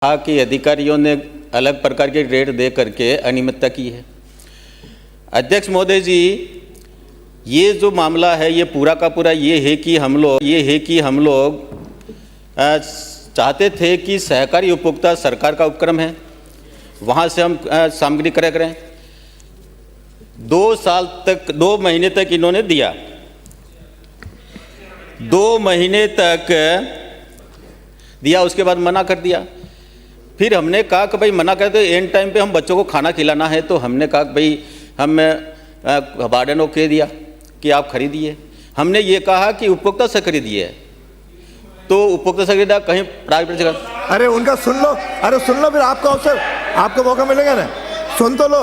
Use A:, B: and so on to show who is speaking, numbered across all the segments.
A: कहा कि अधिकारियों ने अलग प्रकार के रेट दे करके अनियमितता की है। अध्यक्ष महोदय जी, ये जो मामला है ये पूरा का पूरा ये है कि हम लोग चाहते थे कि सहकारी उपभोक्ता सरकार का उपक्रम है, वहाँ से हम सामग्री क्रय करें। 2 महीने तक इन्होंने दिया, 2 महीने तक दिया, उसके बाद मना कर दिया। फिर हमने कहा कि भाई मना करते एंड टाइम पे हम बच्चों को खाना खिलाना है, तो हमने कहा कि भाई हम वार्डन को कह दिया कि आप खरीदिए। हमने ये कहा कि उपभोक्ता से खरीदिए, तो उपभोक्ता से खरीदा, कहीं प्राइवेट जगह।
B: अरे उनका सुन लो, फिर आपका अवसर, आपको मौका मिलेगा ना, सुन तो लो,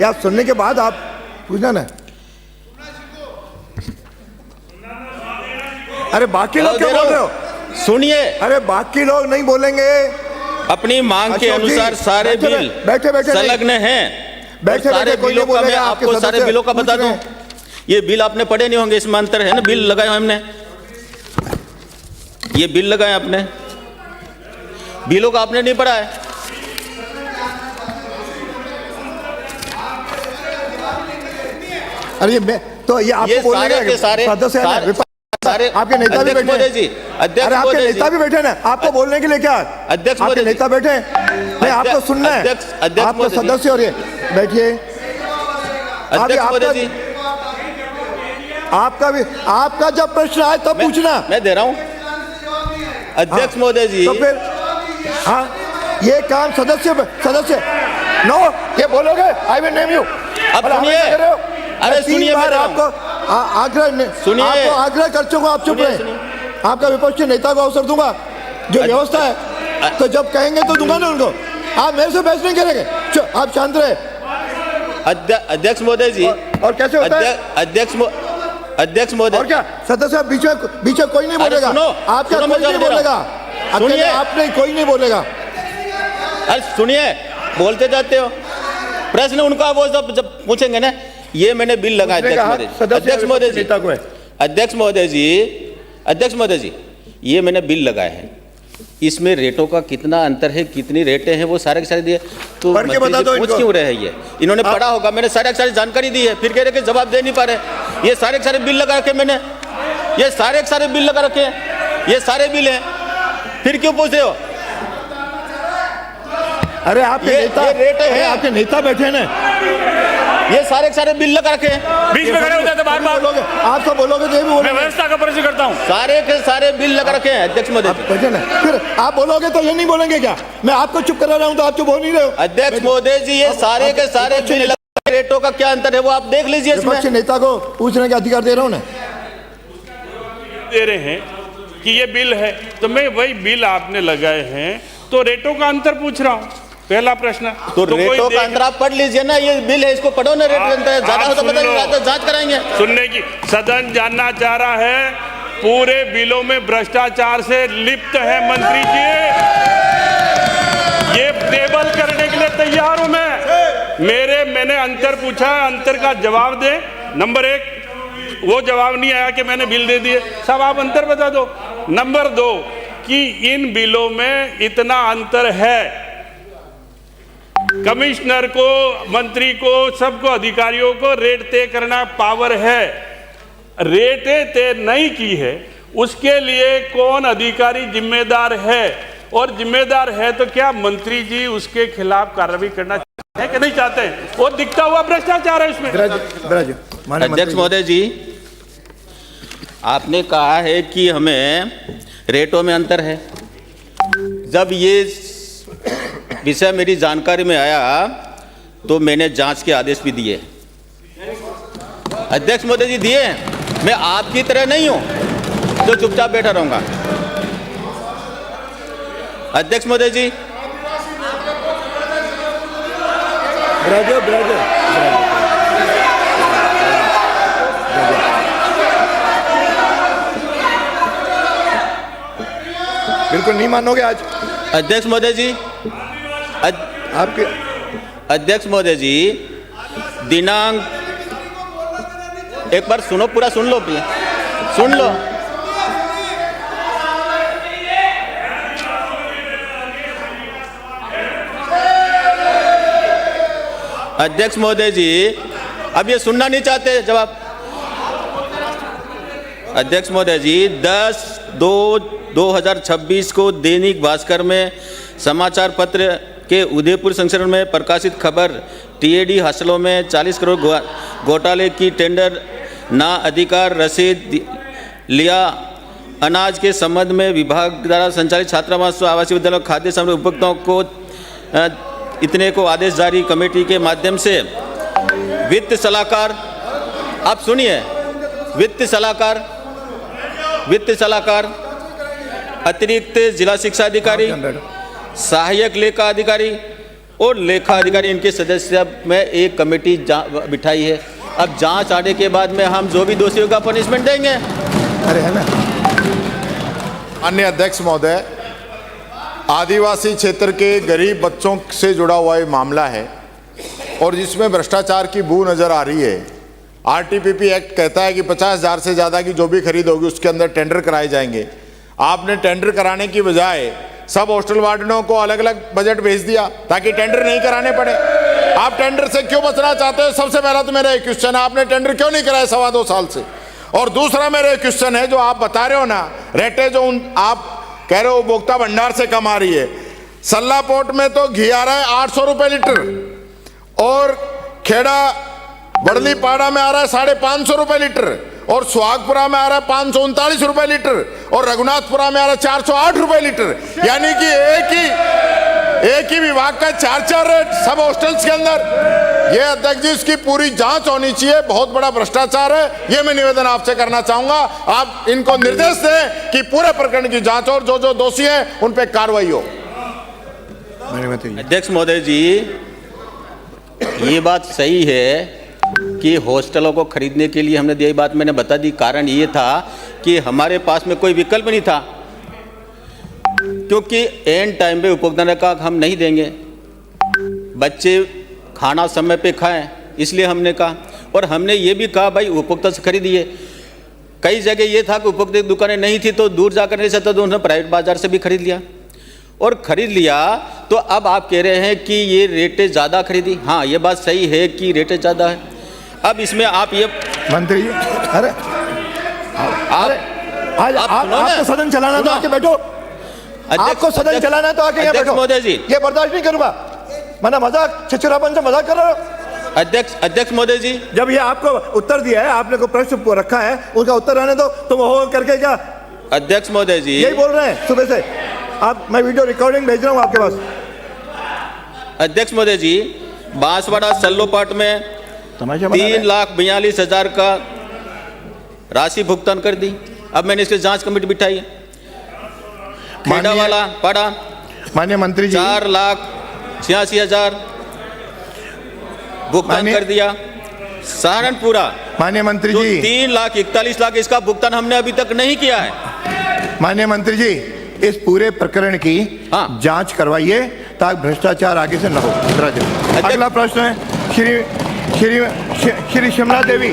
B: या सुनने के बाद आप पूछना ना। अरे बाकी लोग क्या बोल रहे हो?
A: सुनिए।
B: अरे बाकी लोग नहीं बोलेंगे।
A: अपनी मांग के अनुसार सारे बिल
B: बैठे
A: संलग्न हैं। सारे बिलों का मैं आपको सारे बिलों का बता दूं। ये बिल आपने पढ़े नहीं होंगे, इसमें अंतर है ना। बिल लगाए हमने, ये बिल लगाए आपने, बिलों का आपने नहीं पढ़ा है।
B: अरे मैं तो ये आपको बोलने के सारे आपके नेता भी बैठे जी, अध्यक्ष आपके नेता भी बैठे ना, आपको बोलने के लिए क्या अध्यक्ष आपके नेता बैठे नहीं, आपको सुनना है, आपके सदस्य। और ये बैठिए, आपका जब प्रश्न आए तब पूछना।
A: मैं दे रहा हूं अध्यक्ष महोदय जी।
B: तो फिर हाँ, ये काम सदस्य नो, ये बोलोगे आई विल नेम यू।
A: अब सुनिए, अरे सुनिए,
B: आपको आग्रह कर चुका, आप चुप रहे। आपका विपक्ष के नेता को अवसर दूंगा, जो व्यवस्था है, तो जब कहेंगे तो दूंगा ना उनको। आप मेरे से बहस नहीं करेंगे, आप शांत रहे।
A: अध्यक्ष महोदय जी।
B: और कैसे होता है
A: अध्यक्ष महोदय?
B: और क्या सदस्य बीच में कोई नहीं बोलेगा, आपका कोई नहीं बोलेगा, आपने कोई नहीं बोलेगा।
A: अरे सुनिए, बोलते जाते हो। प्रश्न उनका वो जब पूछेंगे ना, ये मैंने बिल लगाया अध्यक्ष महोदय जी, ये मैंने बिल लगाया है, इसमें रेटों का कितना अंतर है, कितनी रेटें हैं, वो सारे के सारे दिए। तो पूछ क्यों रहे हैं? ये इन्होंने पढ़ा होगा, मैंने सारी जानकारी दी है, फिर कह रहे कि जवाब दे नहीं पा रहे। ये सारे के सारे बिल लगा रखे मैंने, ये सारे के सारे बिल लगा रखे हैं, ये सारे बिल हैं, फिर क्यों पूछ रहे हो?
B: अरे आपके नेता रेट है, आपके नेता बैठे ना,
A: ये सारे के सारे बिल लगा रखे हैं,
C: बीच में खड़े हो जाते बार बार।
B: आप तो बोलोगे तो
C: मैं व्यवस्था का परिचय करता हूँ।
A: सारे के सारे बिल लगा रखे हैं अध्यक्ष महोदय।
B: फिर आप बोलोगे तो ये नहीं बोलेंगे क्या? मैं आपको चुप करा रहा हूँ तो आप चुप हो नहीं रहे हो।
A: अध्यक्ष महोदय जी, ये सारे के सारे बिल लगा, रेटों का क्या अंतर है वो आप देख लीजिए।
B: विपक्षी नेता को पूछने का अधिकार दे रहा हूँ ना।
C: दे रहे हैं कि ये बिल है, तो मैं वही बिल आपने लगाए हैं, तो रेटों का अंतर पूछ रहा हूँ। पहला प्रश्न
A: तो रेटों का अंतर आप पढ़ लीजिए ना, ये बिल है, इसको पढ़ो ना। रेट अंतर ज्यादा हो तो बताइए, जांच कराएंगे।
C: सुनने की सदन जानना चाह रहा है, पूरे बिलों में भ्रष्टाचार से लिप्त है मंत्री जी, ये टेबल करने के लिए तैयार हूं मैं। मैंने अंतर पूछा, अंतर का जवाब दे। नंबर 1, वो जवाब नहीं आया कि मैंने बिल दे दिए। साहब आप अंतर बता दो। नंबर 2, कि इन बिलों में इतना अंतर है, कमिश्नर को, मंत्री को, सबको, अधिकारियों को रेट तय करना पावर है। रेटें तय नहीं की है, उसके लिए कौन अधिकारी जिम्मेदार है? और जिम्मेदार है तो क्या मंत्री जी उसके खिलाफ कार्रवाई करना चाहते हैं कि नहीं चाहते हैं? वो दिखता हुआ भ्रष्टाचार है इसमें।
A: अध्यक्ष महोदय जी, आपने कहा है कि हमें रेटों में अंतर है। जब ये विषय मेरी जानकारी में आया तो मैंने जांच के आदेश भी दिए। अध्यक्ष महोदय जी दिए। मैं आपकी तरह नहीं हूं जो चुपचाप बैठा रहूंगा। अध्यक्ष महोदय जी,
B: बिल्कुल नहीं मानोगे आज?
A: अध्यक्ष महोदय जी,
B: आपके
A: अध्यक्ष महोदय जी, दिनांक, एक बार सुनो, पूरा सुन लो, सुन लो। अध्यक्ष महोदय जी, अब ये सुनना नहीं चाहते जवाब। अध्यक्ष महोदय जी, 10/2/2026 को दैनिक भास्कर में समाचार पत्र के उदयपुर संस्करण में प्रकाशित खबर, टीएडी हासिलों में 40 करोड़ घोटाले की टेंडर ना अधिकार रसीद लिया। अनाज के संबंध में विभाग द्वारा संचालित छात्रावास व आवासीय विद्यालयों खाद्य सामग्री उपभोक्ताओं को इतने को आदेश जारी कमेटी के माध्यम से वित्त सलाहकार, आप सुनिए, वित्त सलाहकार, अतिरिक्त जिला शिक्षा अधिकारी, सहायक लेखा अधिकारी और लेखा अधिकारी, इनके सदस्य में एक कमेटी बिठाई है। अब जांच आने के बाद में हम जो भी दोषियों का पनिशमेंट देंगे।
B: अरे है ना।
D: अन्य अध्यक्ष महोदय, आदिवासी क्षेत्र के गरीब बच्चों से जुड़ा हुआ ये मामला है और जिसमें भ्रष्टाचार की बू नजर आ रही है। आरटीपीपी एक्ट कहता है कि 50,000 से ज़्यादा की जो भी खरीद होगी उसके अंदर टेंडर कराए जाएंगे। आपने टेंडर कराने की बजाय सब हॉस्टल वार्डनों को अलग अलग बजट भेज दिया ताकि टेंडर नहीं कराने पड़े। आप टेंडर से क्यों बचना चाहते हो? सबसे पहला तो मेरा एक क्वेश्चन है, आपने टेंडर क्यों नहीं कराया 2.25 साल से? और दूसरा मेरा एक क्वेश्चन है, जो आप बता रहे हो ना रेटे, जो आप कह रहे हो उपभोक्ता भंडार से कम आ रही है, सल्ला पोर्ट में तो घी आ रहा है 800 रुपये लीटर और खेड़ा बड़ली पाड़ा में आ रहा है 550 रुपये लीटर और सुहागपुरा में आ रहा है 539 रुपये लीटर और रघुनाथपुरा में आ रहा है 408 रुपये लीटर। यानी कि एक ही विभाग का 4 रेट सब हॉस्टल्स के अंदर। ये अध्यक्ष जी, इसकी पूरी जांच होनी चाहिए, बहुत बड़ा भ्रष्टाचार है। ये मैं निवेदन आपसे करना चाहूंगा, आप इनको निर्देश दें कि पूरे प्रकरण की जांच और जो जो दोषी हैं उन पर कार्रवाई हो।
A: अध्यक्ष महोदय जी, ये बात सही है कि हॉस्टलों को खरीदने के लिए हमने यही बात मैंने बता दी। कारण ये था कि हमारे पास में कोई विकल्प नहीं था, क्योंकि एंड टाइम पे उपभोक्ता ने कहा हम नहीं देंगे, बच्चे खाना समय पे खाएं, इसलिए हमने कहा। और हमने ये भी कहा भाई उपभोक्ता से खरीदिए। कई जगह ये था कि उपभोक्ता की दुकानें नहीं थी तो दूर जाकर नहीं सकता, तो उन्होंने प्राइवेट बाजार से भी खरीद लिया। और खरीद लिया तो अब आप कह रहे हैं कि ये रेटें ज़्यादा खरीदी। हाँ, ये बात सही है कि रेटें ज़्यादा है। अब इसमें आप ये
B: मंत्री जी, अरे आज आपको सदन चलाना तो आके बैठो। आपको सदन चलाना तो आके यहाँ बैठो।
A: महोदय जी,
B: ये बर्दाश्त नहीं करूंगा। मैंने मजाक, छिछोरापन से मजाक कर रहा हूँ।
A: अध्यक्ष महोदय जी,
B: जब ये आपको उत्तर दिया है, आपने को प्रश्न रखा है, उसका उत्तर आने दो। तुम हो करके क्या?
A: अध्यक्ष महोदय जी,
B: यही बोल रहे हैं सुबह से आप। मैं वीडियो रिकॉर्डिंग भेज रहा हूँ आपके पास।
A: अध्यक्ष महोदय जी, बांसवाड़ा सल्लोपाट में 3,42,000 का राशि भुगतान कर दी। अब मैंने इसके जांच कमेटी बिठाई है। खेड़ा वाला पड़ा
B: माननीय मंत्री जी
A: 4,86,000 भुगतान कर दिया। सहारनपुरा
B: माननीय मंत्री जी
A: 3,41,00,000 इसका भुगतान हमने अभी तक नहीं किया है।
B: माननीय मंत्री जी, इस पूरे प्रकरण की जांच करवाइए ताकि भ्रष्टाचार आगे से न हो। अगला प्रश्न है श्री शिमला देवी।